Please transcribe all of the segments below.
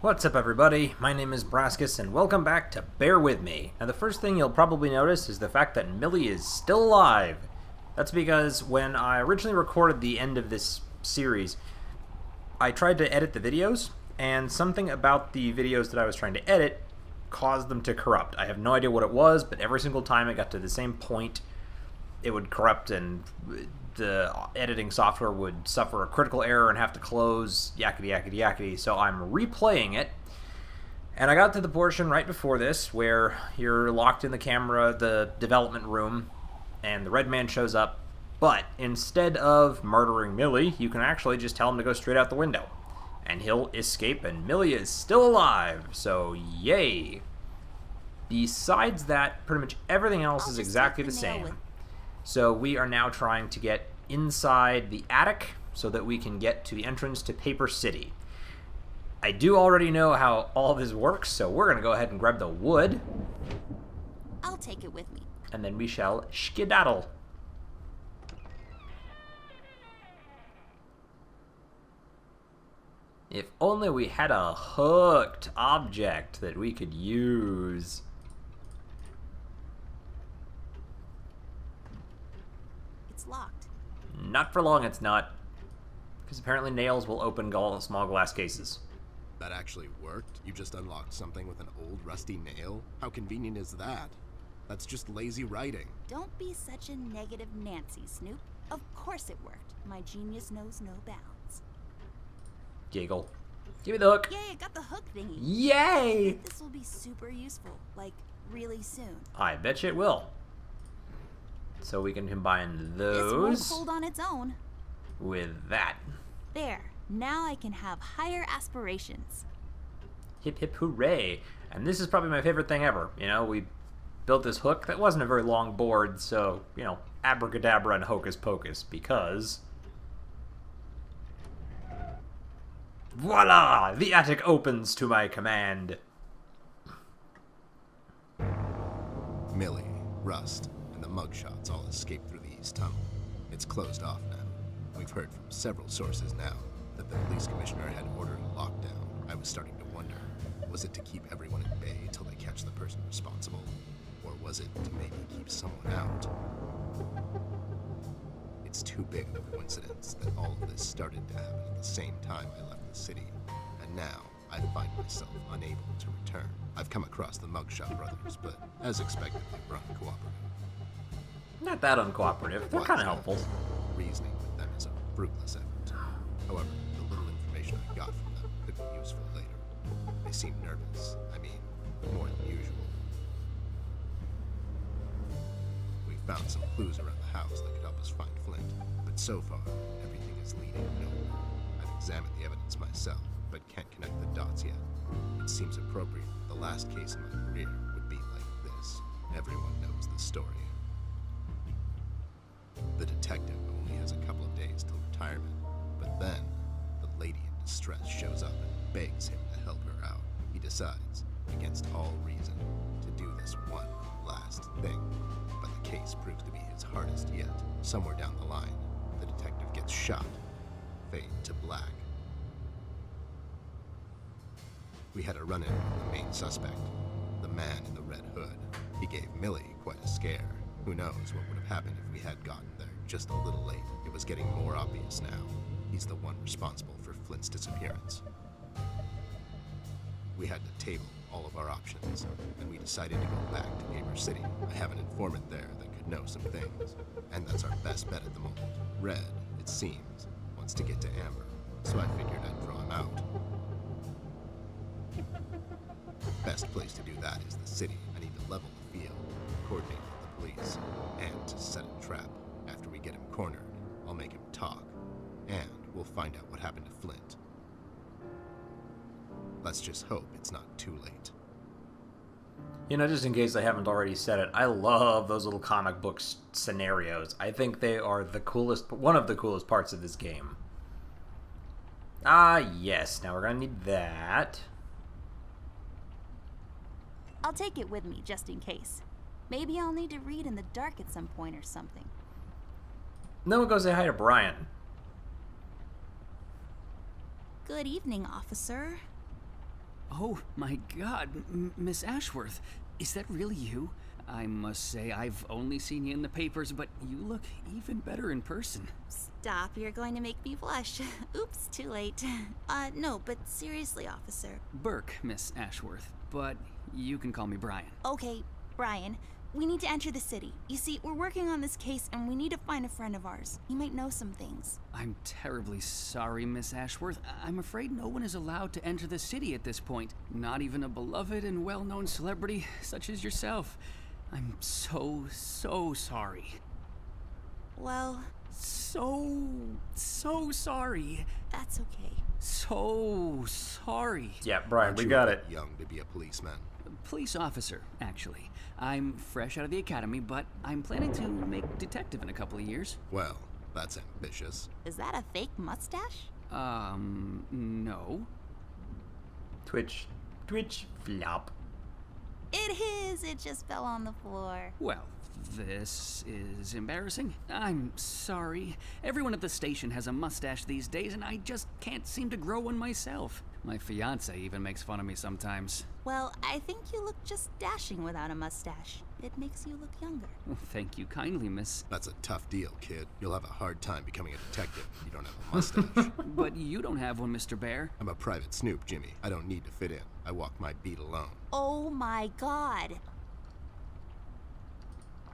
What's up, everybody? My name is Brascus, and welcome back to Bear With Me. Now, the first thing you'll probably notice is the fact that Millie is still alive. That's because when I originally recorded the end of this series, I tried to edit the videos, and something about the videos that I was trying to edit caused them to corrupt. I have no idea what it was, but every single time it got to the same point, it would corrupt and the editing software would suffer a critical error and have to close, yakety yakety yakety. So I'm replaying it, and I got to the portion right before this where you're locked in the development room, and the red man shows up, but instead of murdering Millie, you can actually just tell him to go straight out the window, and he'll escape, and Millie is still alive, so yay. Besides that, pretty much everything else is exactly the same. So we are now trying to get inside the attic so that we can get to the entrance to Paper City. I do already know how all this works, so we're going to go ahead and grab the wood. I'll take it with me. And then we shall skedaddle. If only we had a hooked object that we could use. It's locked. Not for long, it's not. Because apparently nails will open small glass cases. That actually worked? You just unlocked something with an old rusty nail? How convenient is that? That's just lazy writing. Don't be such a negative Nancy, Snoop. Of course it worked. My genius knows no bounds. Giggle. Give me the hook. Yay, I got the hook thingy. Yay! This will be super useful, like, really soon. I bet you it will. So we can combine This won't those hold on its own. with that. There. Now I can have higher aspirations. Hip hip hooray. And this is probably my favorite thing ever. You know, we built this hook that wasn't a very long board, so, you know, abracadabra and hocus pocus, because voila! The attic opens to my command. Millie, Rust, and the mugshots all escaped through the east tunnel. It's closed off now. We've heard from several sources now that the police commissioner had ordered a lockdown. I was starting to wonder, was it to keep everyone at bay till they catch the person responsible? Or was it to maybe keep someone out? It's too big of a coincidence that all of this started to happen at the same time I left the city, and now I find myself unable to return. I've come across the Mugshot brothers, but as expected, they were uncooperative. Not that uncooperative. They're kind of helpful. Reasoning with them is a fruitless effort. However, the little information I got from them could be useful later. They seem nervous. I mean, more than usual. We found some clues around the house that could help us find Flint, but so far, everything is leading nowhere. I've examined the evidence myself, but can't connect the dots yet. It seems appropriate that the last case in my career would be like this. Everyone knows the story. The detective only has a couple of days till retirement, but then the lady in distress shows up and begs him to help her out. He decides, against all reason, to do this one last thing, but the case proves to be his hardest yet. Somewhere down the line, the detective gets shot. Fade to black. We had a run-in with the main suspect, the man in the red hood. He gave Millie quite a scare. Who knows what would have happened if we had gotten there just a little late. It was getting more obvious now. He's the one responsible for Flint's disappearance. We had to table all of our options, and we decided to go back to Paper City. I have an informant there that could know some things, and that's our best bet at the moment. Red, it seems, wants to get to Amber, so I figured I'd draw him out. Best place to do that is the city. I need to level the field, coordinate with the police, and to set a trap. After we get him cornered, I'll make him talk, and we'll find out what happened to Flint. Let's just hope it's not too late. You know, just in case I haven't already said it, I love those little comic book scenarios. I think they are one of the coolest parts of this game. Ah, yes. Now we're gonna need that. I'll take it with me, just in case. Maybe I'll need to read in the dark at some point or something. No one go say hi to Brian. Good evening, officer. Oh my god, Miss Ashworth, is that really you? I must say, I've only seen you in the papers, but you look even better in person. Stop, you're going to make me blush. Oops, too late. No, but seriously, officer. Burke, Miss Ashworth, but you can call me Brian. Okay, Brian, we need to enter the city. You see, we're working on this case and we need to find a friend of ours. He might know some things. I'm terribly sorry, Miss Ashworth. I'm afraid no one is allowed to enter the city at this point. Not even a beloved and well-known celebrity such as yourself. I'm so sorry. Well, So sorry. that's okay. So sorry. Yeah, Brian, Aren't we you got a it. bit young to be a policeman? Police officer, actually. I'm fresh out of the academy, but I'm planning to make detective in a couple of years. Well, that's ambitious. Is that a fake mustache? No. Twitch, flop. It is! It just fell on the floor. Well, this is embarrassing. I'm sorry. Everyone at the station has a mustache these days, and I just can't seem to grow one myself. My fiance even makes fun of me sometimes. Well, I think you look just dashing without a mustache. It makes you look younger. Well, thank you kindly, miss. That's a tough deal, kid. You'll have a hard time becoming a detective if you don't have a mustache. But you don't have one, Mr. Bear. I'm a private snoop, Jimmy. I don't need to fit in. I walk my beat alone. Oh my god.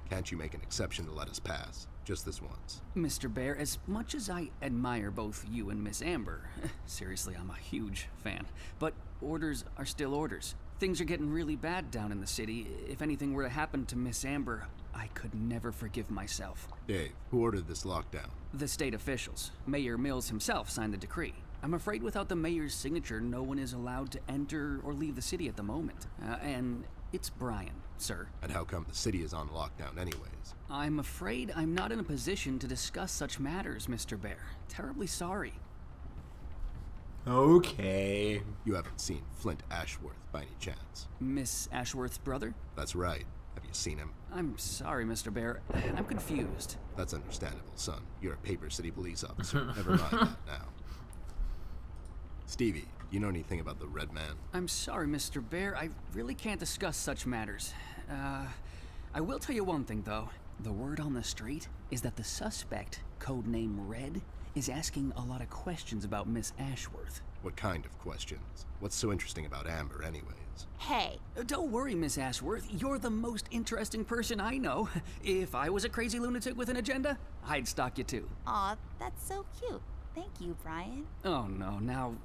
Can't you make an exception to let us pass? Just this once. Mr. Bear, as much as I admire both you and Miss Amber, seriously, I'm a huge fan, but orders are still orders. Things are getting really bad down in the city. If anything were to happen to Miss Amber, I could never forgive myself. Dave, who ordered this lockdown? The state officials. Mayor Mills himself signed the decree. I'm afraid without the mayor's signature, no one is allowed to enter or leave the city at the moment. And it's Brian, sir. And how come the city is on lockdown anyways? I'm afraid I'm not in a position to discuss such matters, Mr. Bear. Terribly sorry. Okay. You haven't seen Flint Ashworth by any chance? Miss Ashworth's brother? That's right. Have you seen him? I'm sorry, Mr. Bear. I'm confused. That's understandable, son. You're a Paper City police officer. Never mind that now. Stevie, you know anything about the Red Man? I'm sorry, Mr. Bear. I really can't discuss such matters. I will tell you one thing, though. The word on the street is that the suspect, codename Red, is asking a lot of questions about Miss Ashworth. What kind of questions? What's so interesting about Amber anyways? Hey, Don't worry, Miss Ashworth. You're the most interesting person I know. If I was a crazy lunatic with an agenda, I'd stalk you too. aw, that's so cute. Thank you, Brian. Oh no, now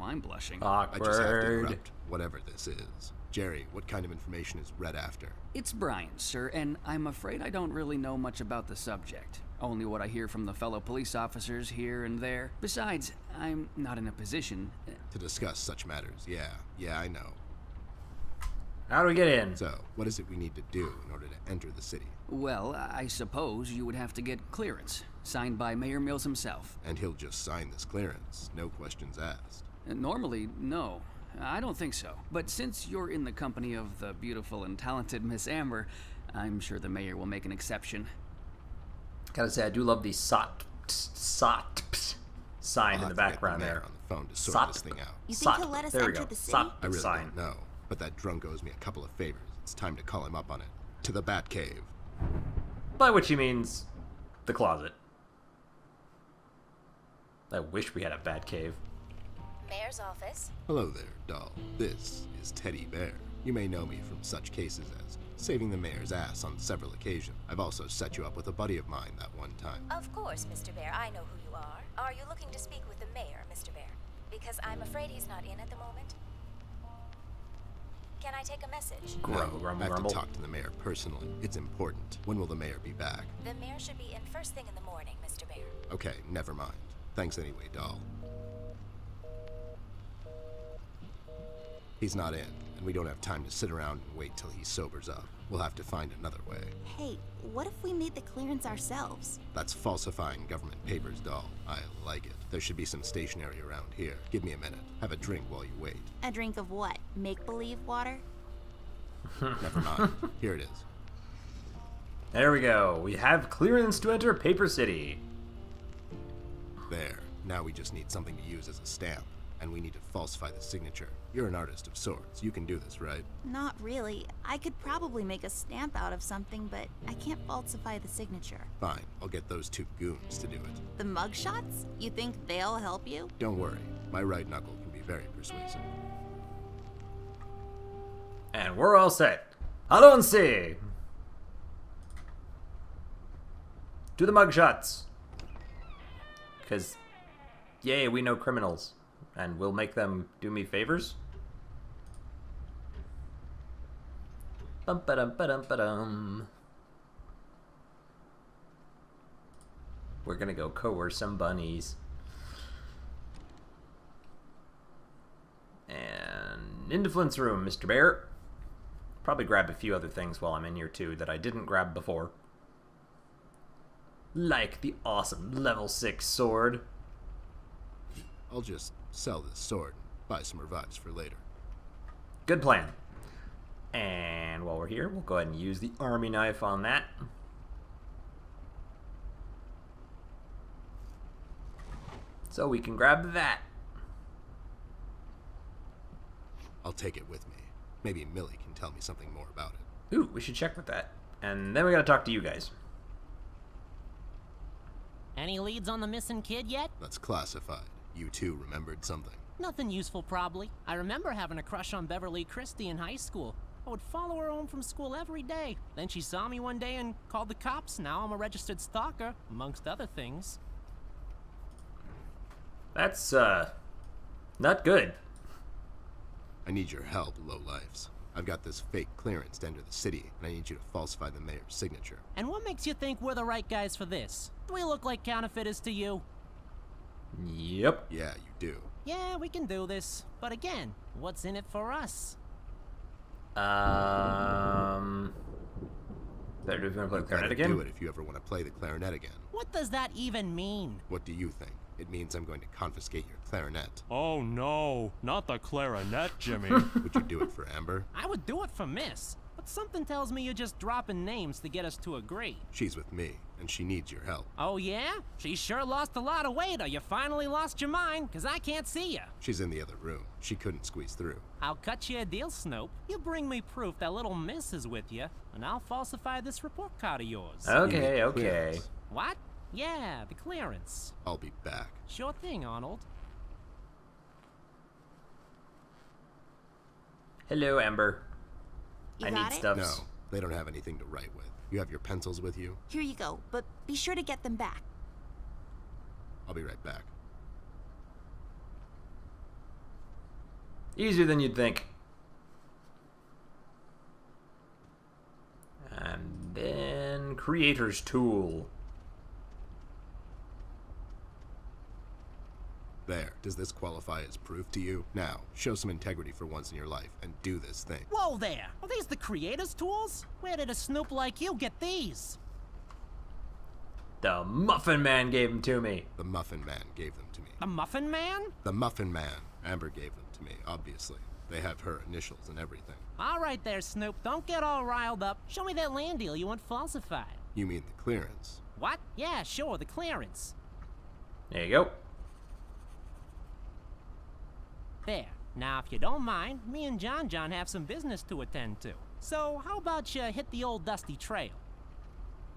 I'm blushing. I just have to Awkward. interrupt, whatever this is. Jerry, what kind of information is Red after? It's Brian, sir, and I'm afraid I don't really know much about the subject. Only what I hear from the fellow police officers here and there. Besides, I'm not in a position. To discuss such matters, yeah, I know. How do we get in? So, what is it we need to do in order to enter the city? Well, I suppose you would have to get clearance, signed by Mayor Mills himself. And he'll just sign this clearance, no questions asked. Normally, no. I don't think so. But since you're in the company of the beautiful and talented Miss Amber, I'm sure the mayor will make an exception. Gotta say, I do love the SOT sign in I'll the have to get background the mayor there. on the phone to sort SOT. this thing out. You think SOT. he'll let us There we enter go. the city? SOT I really sign. don't know, but that drunk owes me a couple of favors. It's time to call him up on it. To the Batcave. By which he means the closet. I wish we had a bat cave. Mayor's office. Hello there, doll. This is Teddy Bear. You may know me from such cases as saving the mayor's ass on several occasions. I've also set you up with a buddy of mine that one time. Of course, Mr. Bear, I know who you are. Are you looking to speak with the mayor, Mr. Bear? Because I'm afraid he's not in at the moment. Can I take a message? Grumble, No, grumble, I have grumble. to talk to the mayor personally. It's important. When will the mayor be back? The mayor should be in first thing in the morning, Mr. Bear. Okay, never mind. Thanks anyway, doll. He's not in, and we don't have time to sit around and wait till he sobers up. We'll have to find another way. Hey, what if we made the clearance ourselves? That's falsifying government papers, doll. I like it. There should be some stationery around here. Give me a minute. Have a drink while you wait. A drink of what? Make-believe water? Never mind. Here it is. There we go. We have clearance to enter Paper City. There. Now we just need something to use as a stamp. and we need to falsify the signature. You're an artist of sorts. You can do this, right? Not really. I could probably make a stamp out of something, but I can't falsify the signature. Fine, I'll get those two goons to do it. The mugshots? You think they'll help you? Don't worry, my right knuckle can be very persuasive. And we're all set. Allons-y! Do the mugshots. Because, yay, we know criminals. And we'll make them do me favors. Bum-ba-dum-ba-dum-ba-dum. We're gonna go coerce some bunnies. And into Flint's room, Mr. Bear. Probably grab a few other things while I'm in here too that I didn't grab before. Like the awesome level 6 sword. I'll just sell this sword and buy some revives for later. Good plan. And while we're here, we'll go ahead and use the army knife on that. So we can grab that. I'll take it with me. Maybe Millie can tell me something more about it. Ooh, we should check with that. And then we gotta talk to you guys. Any leads on the missing kid yet? That's classified. You two remembered something. Nothing useful, probably. I remember having a crush on Beverly Christie in high school. I would follow her home from school every day. Then she saw me one day and called the cops. Now I'm a registered stalker, amongst other things. That's, not good. I need your help, lowlifes. I've got this fake clearance to enter the city, and I need you to falsify the mayor's signature. And what makes you think we're the right guys for this? Do we look like counterfeiters to you? Yep. Yeah, you do. Yeah, we can do this. But again, what's in it for us? Better do if you want to play You clarinet better again? do it if you ever want to play the clarinet again. What does that even mean? What do you think? It means I'm going to confiscate your clarinet. Oh no, not the clarinet, Jimmy. Would you do it for Amber? I would do it for Miss. But something tells me you're just dropping names to get us to agree. She's with me, and she needs your help. Oh yeah? She sure lost a lot of weight, or you finally lost your mind, 'cause I can't see you. She's in the other room. She couldn't squeeze through. I'll cut you a deal, Snoop. You bring me proof that little Miss is with you, and I'll falsify this report card of yours. You need Okay, the okay. clearance. What? Yeah, the clearance. I'll be back. Sure thing, Arnold. Hello, Amber. You I got need it? stuff. No, they don't have anything to write with. You have your pencils with you? Here you go, but be sure to get them back. I'll be right back. Easier than you'd think. And then Creator's Tool. There. Does this qualify as proof to you? Now, show some integrity for once in your life and do this thing. Whoa there! Are these the creator's tools? Where did a Snoop like you get these? The Muffin Man gave them to me. The Muffin Man gave them to me. The Muffin Man? The Muffin Man. Amber gave them to me, obviously. They have her initials and everything. All right there, Snoop. Don't get all riled up. Show me that land deal you want falsified. You mean the clearance? What? Yeah, sure, the clearance. There you go. There. Now, if you don't mind, me and John have some business to attend to. So, how about you hit the old dusty trail?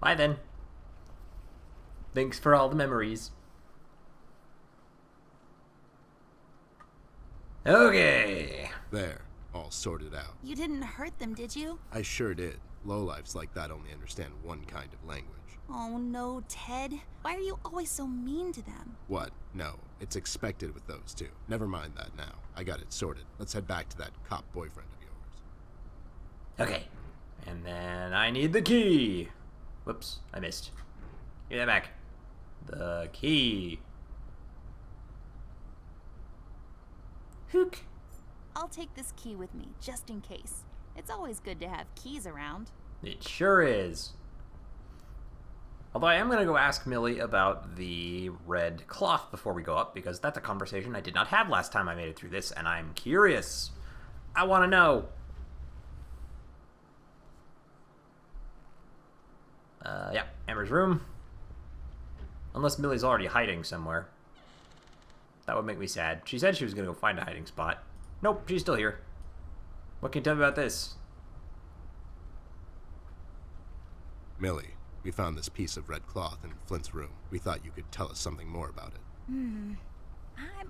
Bye then. Thanks for all the memories. Okay. There. All sorted out. You didn't hurt them, did you? I sure did. Lowlifes like that only understand one kind of language. Oh no, Ted. Why are you always so mean to them? What? No. It's expected with those two. Never mind that now. I got it sorted. Let's head back to that cop boyfriend of yours. Okay. And then I need the key. Whoops, I missed. Give that back. The key. Hook. I'll take this key with me, just in case. It's always good to have keys around. It sure is. Although I am going to go ask Millie about the red cloth before we go up, because that's a conversation I did not have last time I made it through this, and I'm curious. I want to know. Yeah, Amber's room. Unless Millie's already hiding somewhere. That would make me sad. She said she was going to go find a hiding spot. Nope, she's still here. What can you tell me about this? Millie, we found this piece of red cloth in Flint's room. We thought you could tell us something more about it. I'm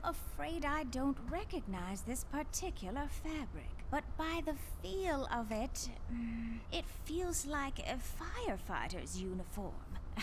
afraid I don't recognize this particular fabric, but by the feel of it, it feels like a firefighter's uniform.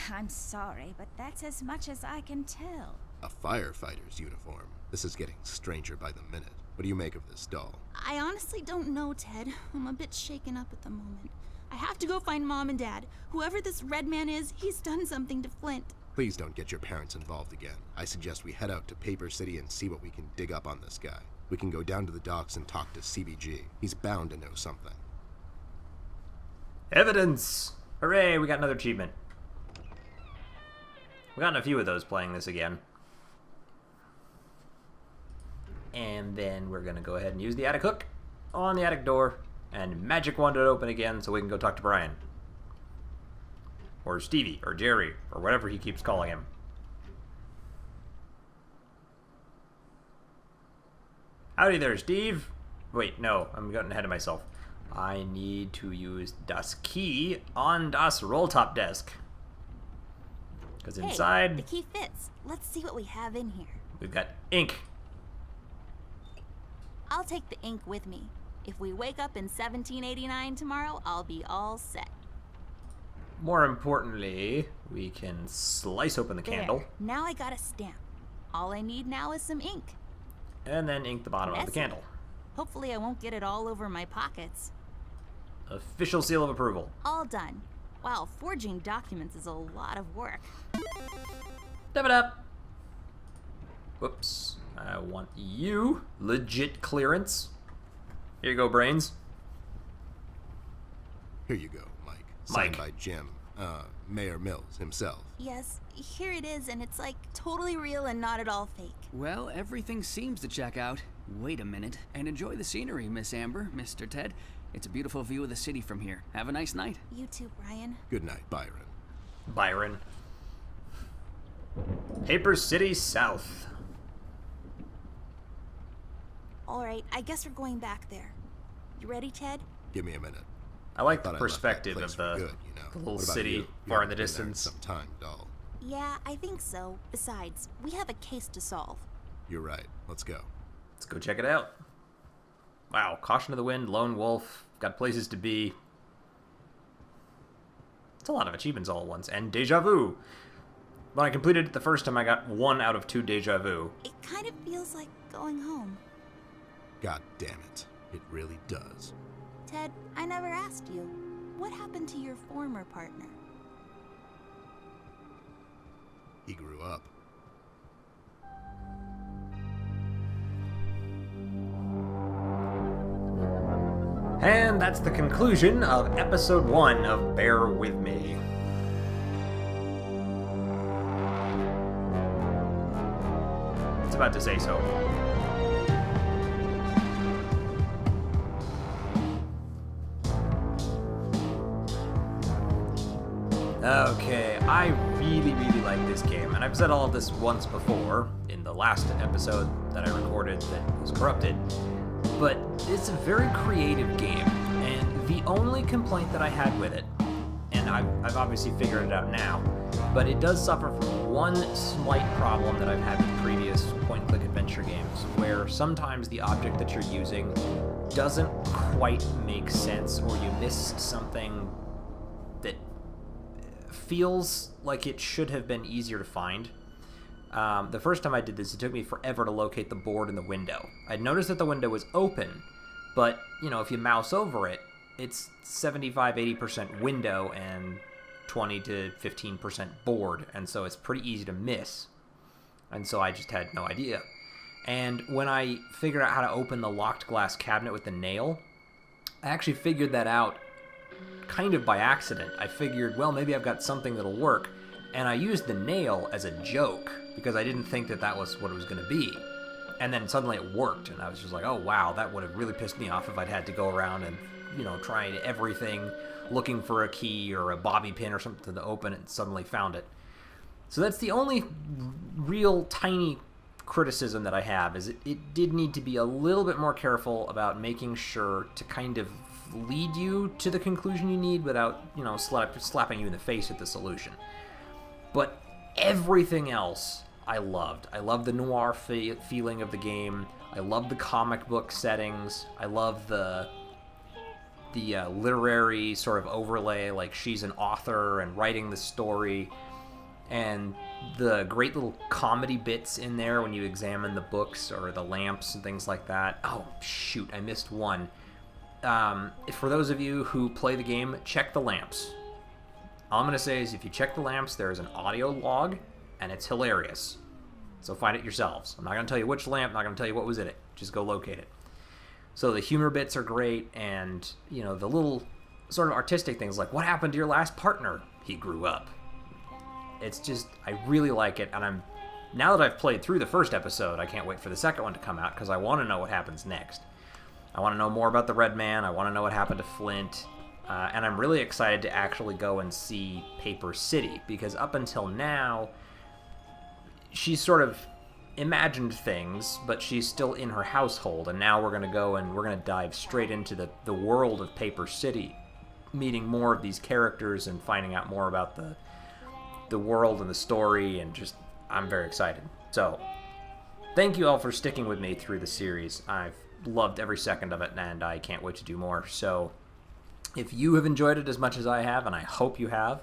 I'm sorry, but that's as much as I can tell. A firefighter's uniform. This is getting stranger by the minute. What do you make of this doll? I honestly don't know, Ted. I'm a bit shaken up at the moment. I have to go find Mom and Dad. Whoever this red man is, he's done something to Flint. Please don't get your parents involved again. I suggest we head out to Paper City and see what we can dig up on this guy. We can go down to the docks and talk to CBG. He's bound to know something. Evidence! Hooray, we got another achievement. We've gotten a few of those playing this again. And then we're going to go ahead and use the attic hook on the attic door and magic wand it open again so we can go talk to Brian. Or Stevie, or Jerry, or whatever he keeps calling him. Howdy there, Steve. Wait, no, I'm getting ahead of myself. I need to use das Key on das Rolltop desk. Because inside, Hey, the key fits. Let's see what we have in here. we've got ink. I'll take the ink with me. If we wake up in 1789 tomorrow, I'll be all set. More importantly, we can slice open the candle. There. Now I got a stamp. All I need now is some ink. And then ink the bottom of the Messy. candle. Hopefully I won't get it all over my pockets. Official seal of approval. All done. Wow, forging documents is a lot of work. Dab it up. Whoops. I want you. Legit clearance. Here you go, brains. Here you go, Mike. Signed Mike. by Jim, Mayor Mills himself. Yes, here it is, and it's like totally real and not at all fake. Well, everything seems to check out. Wait a minute, and enjoy the scenery, Miss Amber, Mr. Ted. It's a beautiful view of the city from here. Have a nice night. You too, Brian. Good night, Byron. Byron. Paper City South. All right, I guess we're going back there. You ready, Ted? Give me a minute. I like the Thought I left that perspective place of for the, good, you know. the little What about city you? You far in haven't the been there in distance. some time, doll. Yeah, I think so. Besides, we have a case to solve. You're right. Let's go. Let's go check it out. Wow, Caution to the Wind, Lone Wolf, got places to be. It's a lot of achievements all at once. And Deja Vu. When I completed it the first time, I got 1 out of 2 Deja Vu. It kind of feels like going home. God damn it. It really does. Ted, I never asked you. What happened to your former partner? He grew up. And that's the conclusion of episode 1 of Bear With Me. It's about to say so. Okay, I really like this game, and I've said all of this once before in the last episode that I recorded that was corrupted, but it's a very creative game, and the only complaint that I had with it, and I've obviously figured it out now, but it does suffer from one slight problem that I've had with previous point-and-click adventure games, where sometimes the object that you're using doesn't quite make sense, or you miss something that feels like it should have been easier to find. The first time I did this, it took me forever to locate the board in the window. I'd noticed that the window was open, but, you know, if you mouse over it, it's 75-80% window and 20 to 15% board, and so it's pretty easy to miss. And so I just had no idea. And when I figured out how to open the locked glass cabinet with the nail, I actually figured that out kind of by accident. I figured, well, maybe I've got something that'll work, and I used the nail as a joke because I didn't think that that was what it was going to be. And then suddenly it worked, and I was just like, oh wow, that would have really pissed me off if I'd had to go around and, you know, try everything, looking for a key or a bobby pin or something to open it, and suddenly found it. So that's the only real tiny criticism that I have is it did need to be a little bit more careful about making sure to kind of lead you to the conclusion you need without, slapping you in the face with the solution. But everything else I loved. I loved the noir feeling of the game. I loved the comic book settings. I love the literary sort of overlay, like she's an author and writing the story, and the great little comedy bits in there when you examine the books or the lamps and things like that. Oh, shoot, I missed one. For those of you who play the game, check the lamps. All I'm going to say is if you check the lamps, there is an audio log, and it's hilarious. So find it yourselves. I'm not going to tell you which lamp, I'm not going to tell you what was in it. Just go locate it. So the humor bits are great, and, the little sort of artistic things like, what happened to your last partner? He grew up. It's just, I really like it, and now that I've played through the first episode, I can't wait for the second one to come out, because I want to know what happens next. I want to know more about the Red Man, I want to know what happened to Flint, and I'm really excited to actually go and see Paper City, because up until now, she's sort of imagined things, but she's still in her household, and now we're going to go and we're going to dive straight into the world of Paper City, meeting more of these characters and finding out more about the world and the story, and just, I'm very excited. So, thank you all for sticking with me through the series. I've loved every second of it, and I can't wait to do more. So, if you have enjoyed it as much as I have, and I hope you have,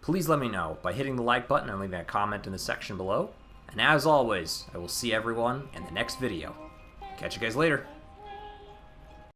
please let me know by hitting the like button and leaving a comment in the section below. And as always, I will see everyone in the next video. Catch you guys later.